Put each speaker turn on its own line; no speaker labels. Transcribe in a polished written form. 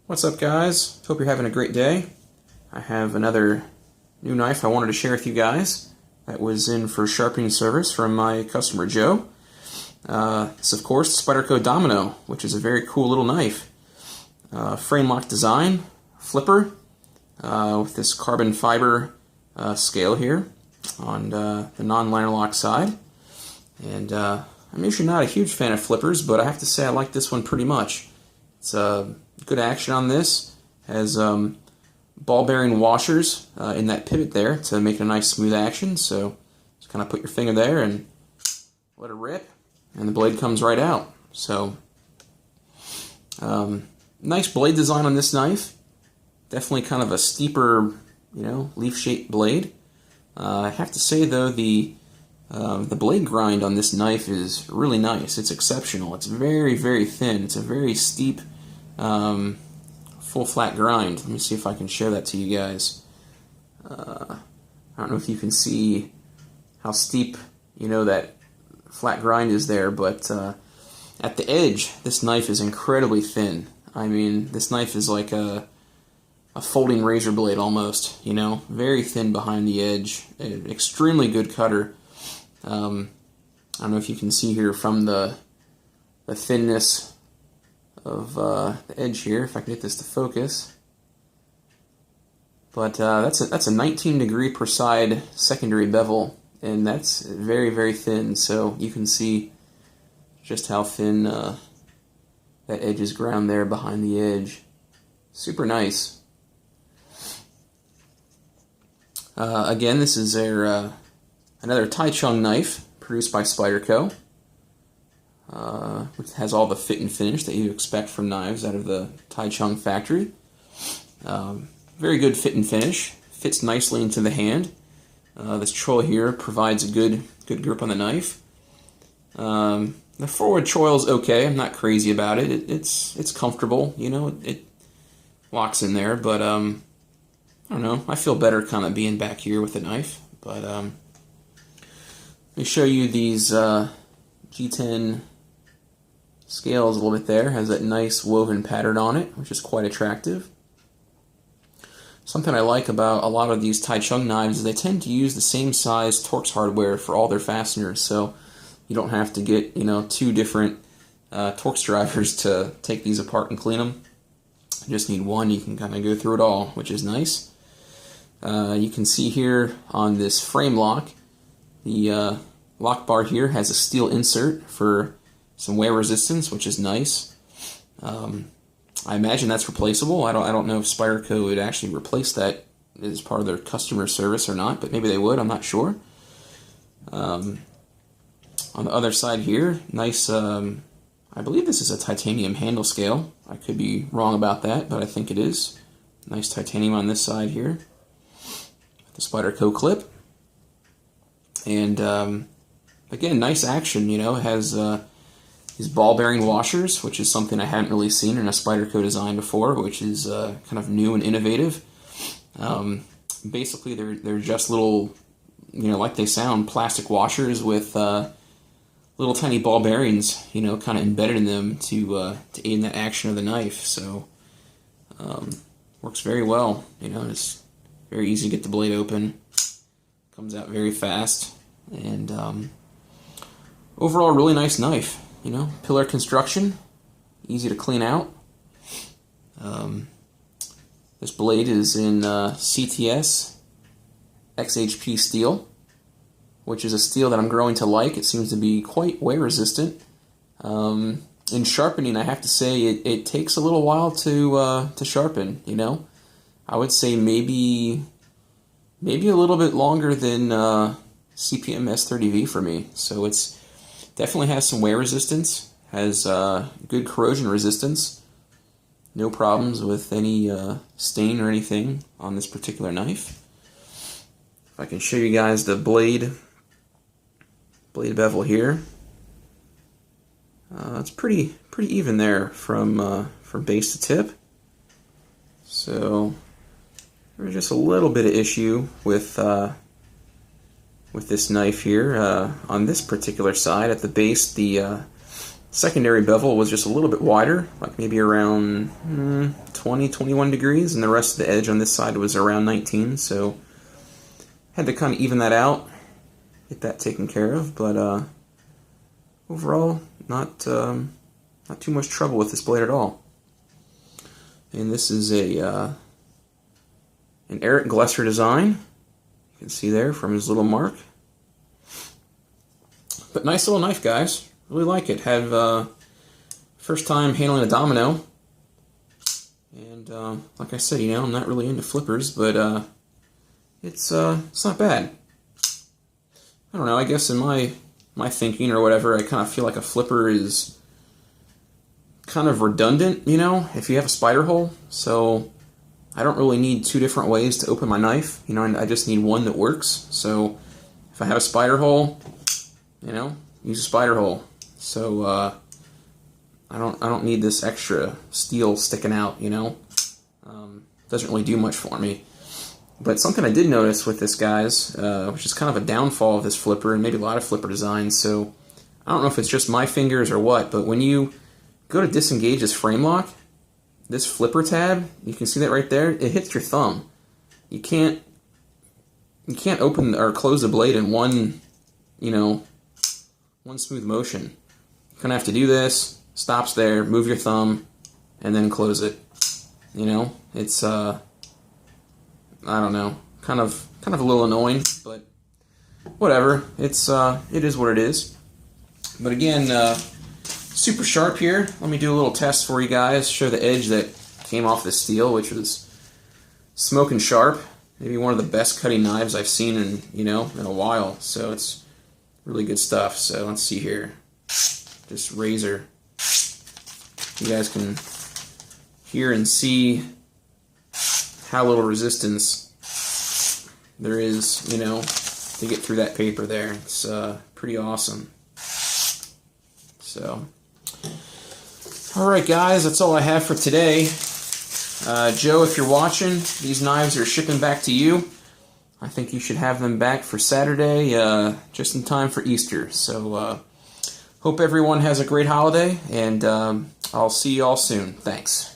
What's up, guys? Hope you're having a great day. I have another new knife I wanted to share with you guys that was in for sharpening service from my customer Joe. It's of course the Spyderco Domino, which is a very cool little knife. Frame lock design, flipper, with this carbon fiber scale here on the non-liner lock side. And I'm usually not a huge fan of flippers, but I have to say I like this one pretty much. It's good action on this. Has ball bearing washers in that pivot there to make it a nice smooth action. So just kind of put your finger there and let it rip, and the blade comes right out. So nice blade design on this knife. Definitely kind of a steeper, leaf-shaped blade. I have to say though, the blade grind on this knife is really nice. It's exceptional. It's very, very thin. It's a very steep, full flat grind. Let me see if I can show that to you guys. I don't know if you can see how steep, that flat grind is there, but at the edge, this knife is incredibly thin. I mean, this knife is like a folding razor blade almost, very thin behind the edge. Extremely good cutter. I don't know if you can see here from the thinness of the edge here, if I can get this to focus. But that's a 19 degree per side secondary bevel, and that's very, very thin, so you can see just how thin that edge is ground there behind the edge. Super nice. Again, this is another Tai Chung knife produced by Spyderco, which has all the fit and finish that you expect from knives out of the Tai Chung factory. Very good fit and finish. Fits nicely into the hand. This choil here provides a good grip on the knife. The forward choil is okay. I'm not crazy about it. It's comfortable. It locks in there, but I don't know. I feel better kind of being back here with the knife. But let me show you these G10 scales a little bit there. Has that nice woven pattern on it, which is quite attractive. Something I like about a lot of these Tai Chung knives is they tend to use the same size Torx hardware for all their fasteners, so you don't have to get two different Torx drivers to take these apart and clean them. You just need one. You can kind of go through it all, which is nice. You can see here on this frame lock, the lock bar here has a steel insert for some wear resistance, which is nice. I imagine that's replaceable. I don't know if Spyderco would actually replace that as part of their customer service or not, but maybe they would. I'm not sure. On the other side here, nice. I believe this is a titanium handle scale. I could be wrong about that, but I think it is. Nice titanium on this side here. The Spyderco clip. And again, nice action. It has these ball bearing washers, which is something I hadn't really seen in a Spyderco design before, which is kind of new and innovative. Basically, they're just little, like they sound, plastic washers with little tiny ball bearings, kind of embedded in them to aid in the action of the knife. So works very well. It's very easy to get the blade open. Comes out very fast, and overall, really nice knife. Pillar construction, easy to clean out. This blade is in CTS XHP steel, which is a steel that I'm growing to like. It seems to be quite wear resistant. In sharpening, I have to say it takes a little while to sharpen. I would say maybe a little bit longer than CPM S30V for me. So it's definitely has some wear resistance, has good corrosion resistance. No problems with any stain or anything on this particular knife. If I can show you guys the blade bevel here, it's pretty even there from base to tip. So there's just a little bit of issue with this knife here. On this particular side, at the base, the secondary bevel was just a little bit wider, like maybe around 20, 21 degrees, and the rest of the edge on this side was around 19, so had to kind of even that out, get that taken care of, but overall, not too much trouble with this blade at all. And this is an Eric Glesser design. You can see there from his little mark. But nice little knife, guys. Really like it. Have first time handling a domino. And like I said, you know, I'm not really into flippers, but it's not bad. I don't know, I guess in my thinking or whatever, I kind of feel like a flipper is kind of redundant, you know, if you have a spider hole. So I don't really need two different ways to open my knife, you know, and I just need one that works. So if I have a spider hole, you know, use a spider hole. So I don't need this extra steel sticking out, you know. Doesn't really do much for me. But something I did notice with this, guys, which is kind of a downfall of this flipper, and maybe a lot of flipper designs, so I don't know if it's just my fingers or what, but when you go to disengage this frame lock, this flipper tab, you can see that right there, it hits your thumb. You can't open or close the blade in one, you know, one smooth motion. You're gonna have to do this, stops there, move your thumb, and then close it. You know, it's I don't know, kind of a little annoying, but whatever. It is what it is. But again, super sharp here. Let me do a little test for you guys. Show the edge that came off the steel, which was smoking sharp. Maybe one of the best cutting knives I've seen in a while. So it's really good stuff. So let's see here. This razor. You guys can hear and see how little resistance there is, you know, to get through that paper there. It's pretty awesome. So, alright guys, that's all I have for today. Joe, if you're watching, these knives are shipping back to you. I think you should have them back for Saturday, just in time for Easter. So, hope everyone has a great holiday, and I'll see you all soon. Thanks.